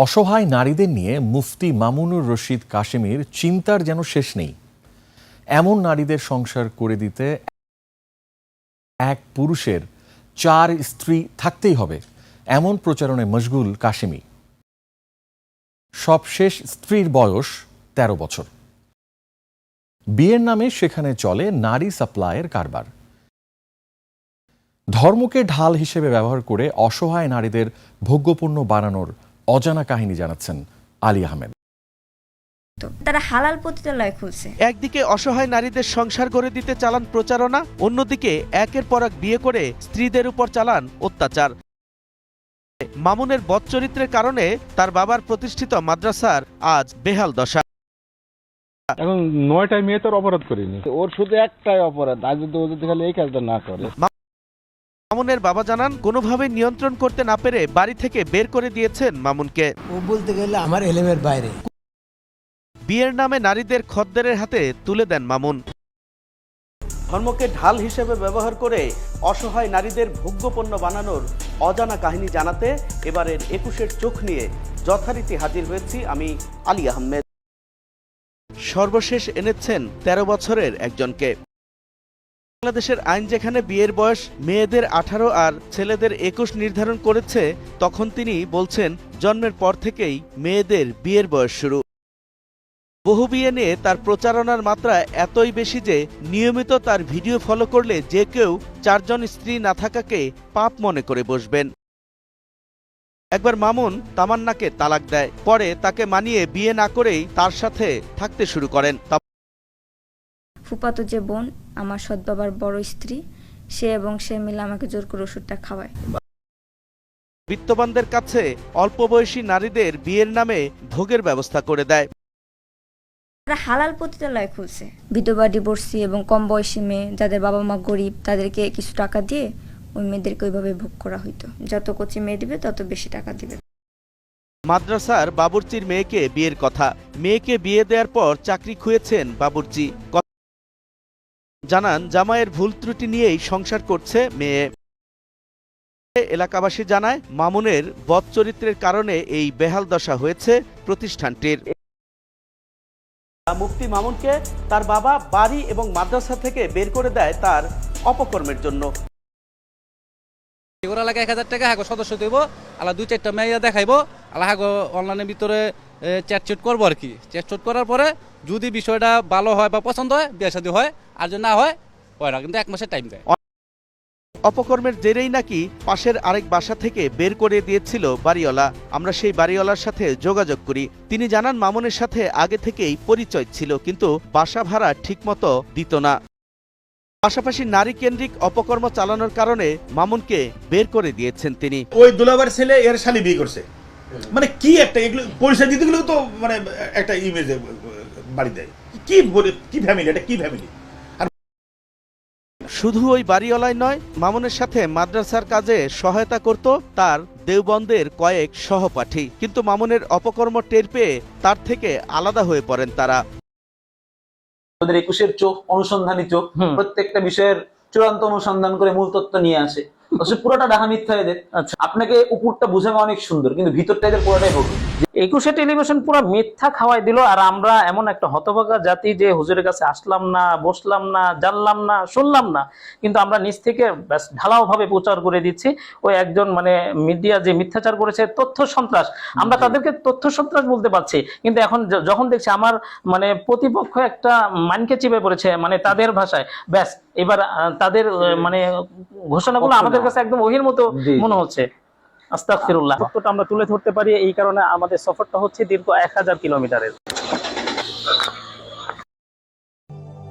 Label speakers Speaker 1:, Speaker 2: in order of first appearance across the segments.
Speaker 1: অসহায় নারীদের নিয়ে মুফতি মামুনুর রশিদ কাশেমীর চিন্তার যেন শেষ নেই। এমন নারীদের সংসার করে দিতে এক পুরুষের 4 স্ত্রী থাকতেই হবে, এমন প্রচারণায় মশগুল কাশেমী। সবশেষ স্ত্রীর বয়স 13 বছর। বিয়ের নামে সেখানে চলে নারী সাপ্লাইয়ের কারবার। ধর্মকে ঢাল হিসেবে ব্যবহার করে অসহায় নারীদের ভোগ্যপণ্য বানানোর অজানা কাহিনী জানাচ্ছেন আলী আহমেদ।
Speaker 2: তারা হালাল পতিতালয় খুলছে।
Speaker 3: একদিকে অসহায় নারীদের সংসার করে দিতে চালান প্রচারণা, অন্যদিকে একের পর এক বিয়ে করে স্ত্রীদের উপর চালান অত্যাচার। মামুনের বদচরিত্রের কারণে তার বাবার প্রতিষ্ঠিত মাদ্রাসার আজ বেহাল দশা।
Speaker 4: এখন 9টা মেয়ে তোর অপরাধ করিনি, ওর শুধু একটাই অপরাধ, আজ যদি খালি এই কাজটা না করে।
Speaker 3: মামুনের বাবা জানান, কোনোভাবে নিয়ন্ত্রণ করতে না পেরে বাড়ি থেকে বের করে দিয়েছেন মামুনকে।
Speaker 5: ও বলতে গেলে আমার এলেমের বাইরে।
Speaker 3: বিয়ের নামে নারীদের খদ্দেরের হাতে তুলে দেন মামুন। ধর্মকে ঢাল হিসেবে ব্যবহার করে অসহায় নারীদের ভোগ্যপণ্য বানানোর অজানা কাহিনী জানাতে এবারের 21-এর চোখ নিয়ে যথারীতি হাজির হয়েছি আমি আলী আহমেদ। সর্বশেষ এনেছেন 13 বছরের একজনকে। বাংলাদেশের আইন যেখানে বিয়ের বয়স মেয়েদের 18 আর ছেলেদের 21 নির্ধারণ করেছে, তখন তিনি বলছেন জন্মের পর থেকেই মেয়েদের বিয়ের বয়স শুরু। বহু বিয়ে নিয়ে তার প্রচারণার মাত্রা এতই বেশি যে নিয়মিত তার ভিডিও ফলো করলে যে কেউ 4 জন স্ত্রী না থাকাকে পাপ মনে করে বসবেন। একবার মামুন তামান্নাকে তালাক দেয়, পরে তাকে মানিয়ে বিয়ে না করেই তার সাথে থাকতে শুরু করেন।
Speaker 2: ফুফাতো যে বোন, আমার সৎ বাবার বড় স্ত্রী, সে মিলে আমাকে জোর করে ওষুধটা খাওয়ায়।
Speaker 3: বিত্তবানদের কাছে অল্প বয়সী নারীদের বিয়ের নামে ভোগের ব্যবস্থা করে দেয়।
Speaker 2: তারা হালাল পতিতালয় খুলছে। বিধবা, ডিভোর্সি এবং কম বয়সী মেয়ে যাদের বাবা মা গরিব, তাদেরকে কিছু টাকা দিয়ে ওই মেয়েদেরকে ওইভাবে ভোগ করা হইতো। যত কচি মেয়ে দিবে তত বেশি টাকা দিবে।
Speaker 3: মাদ্রাসার বাবুর্চির মেয়েকে বিয়ের কথা, মেয়েকে বিয়ে দেওয়ার পর চাকরি খুঁয়েছেন বাবুর্চি। জানান জামাইয়ের ভুল ত্রুটি নিয়েই সংসার করছে মেয়ে। এলাকাবাসী জানায় মামুনের বদচরিত্রের কারণে এই বেহাল দশা হয়েছে প্রতিষ্ঠানটির। মুফতি মামুনকে তার বাবা বাড়ি এবং মাদ্রাসা থেকে বের করে দেয় তার অপকর্মের জন্য।
Speaker 6: ওরা লাগে 1000 টাকা হাগো সদস্য দেব, আলা 2-4টা মেয়ে দেখাইবো, আলা হাগো অনলাইনের ভিতরে চ্যাট করবো আর কি। চ্যাট করার পরে যদি বিষয়টা ভালো হয় বা পছন্দ হয়, বিয়ে শাদী হয়, আর যদি না হয় ওরা কিন্তু 1 মাসের টাইম দেয়।
Speaker 3: অপকর্মের জেরেই নাকি পাশের আরেক বাসা থেকে বের করে দিয়েছিল বাড়িওয়ালা। আমরা সেই বাড়িওয়ালার সাথে যোগাযোগ করি। তিনি জানান মামুনের সাথে আগে থেকেই পরিচয় ছিল, কিন্তু বাসা ভাড়া ঠিকমতো দিত না। পাশাপাশি নারী কেন্দ্রিক অপকর্ম চালানোর কারণে মামুনকে বের করে দিয়েছেন তিনি।
Speaker 7: ওই দুলাবার ছেলে এর শালি বিয়ে করছে, মানে কি একটা এগুলো পরিচয় দিতে গেলেও তো মানে একটা ইমেজ বাড়ি দেয়। কি বলে, কি ফ্যামিলি, এটা কি ফ্যামিলি?
Speaker 3: শুধু ওই বাড়িওয়ালাই নয়, মামুনের সাথে মাদ্রাসার কাজে সহায়তা করত তার দেওবন্দের কয়েক সহপাঠী। কিন্তু মামুনের অপকর্ম টের পেয়ে তার থেকে আলাদা হয়ে পড়েন তারা।
Speaker 8: 21-এর চোখ অনুসন্ধানী চোখ, প্রত্যেকটা বিষয়ের চূড়ান্ত অনুসন্ধান করে মূল তত্ত্ব নিয়ে আসে। পুরোটা ঢাকা মিথ্যা এদের। আপনাকে উপরটা বুঝানো অনেক সুন্দর, কিন্তু ভিতরটা এদের পুরোটাই ভুল।
Speaker 9: 21-এ টেলিভিশন পুরো মিথ্যা খাওয়াই দিল, আর আমরা এমন একটা হতভাগা জাতি যে হুজুরের কাছে আসলাম না, বসলাম না, জানলাম না, শুনলাম না, কিন্তু আমরা নিজ থেকে ঢালাও ভাবে প্রচার করে দিচ্ছি। ওই একজন মানে মিডিয়া যে মিথ্যাচার করেছে, তথ্য সন্ত্রাস, আমরা তাদেরকে তথ্য সন্ত্রাস বলতে পারছি। কিন্তু এখন যখন দেখছি আমার মানে প্রতিপক্ষ একটা মানকে চিপে পড়েছে, মানে তাদের ভাষায়, ব্যাস এবার তাদের মানে ঘোষণাগুলো আমাদের কাছে একদম ওহির মতো মনে হচ্ছে। আস্তাগফিরুল্লাহ। সত্যটা আমরা তুলে ধরতে পারি, এই কারণে আমাদের সফরটা হচ্ছে দীর্ঘ 1000 কিলোমিটারের।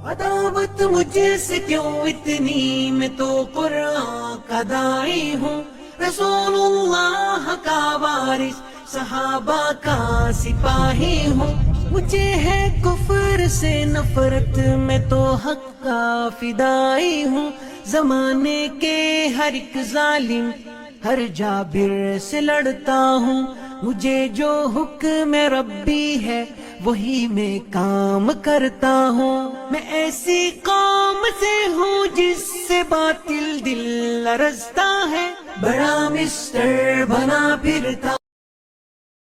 Speaker 5: अदावत मुझसे क्यों इतनी, मैं तो कुरान का दाई हूँ, रसूलुल्लाह का वारिस, सहाबा का सिपाही हूँ। मुझे है कुफर से नफरत, मैं तो हक का फिदाई हूँ। जमाने के हर एक जालिम, हर जाबिर से लड़ता हूँ। मुझे जो हुक्म रब्बी है वही मैं काम करता हूँ। मैं ऐसी कौम से हूँ जिससे बातिल दिल लरजता है, बड़ा मिस्टर बना फिरता।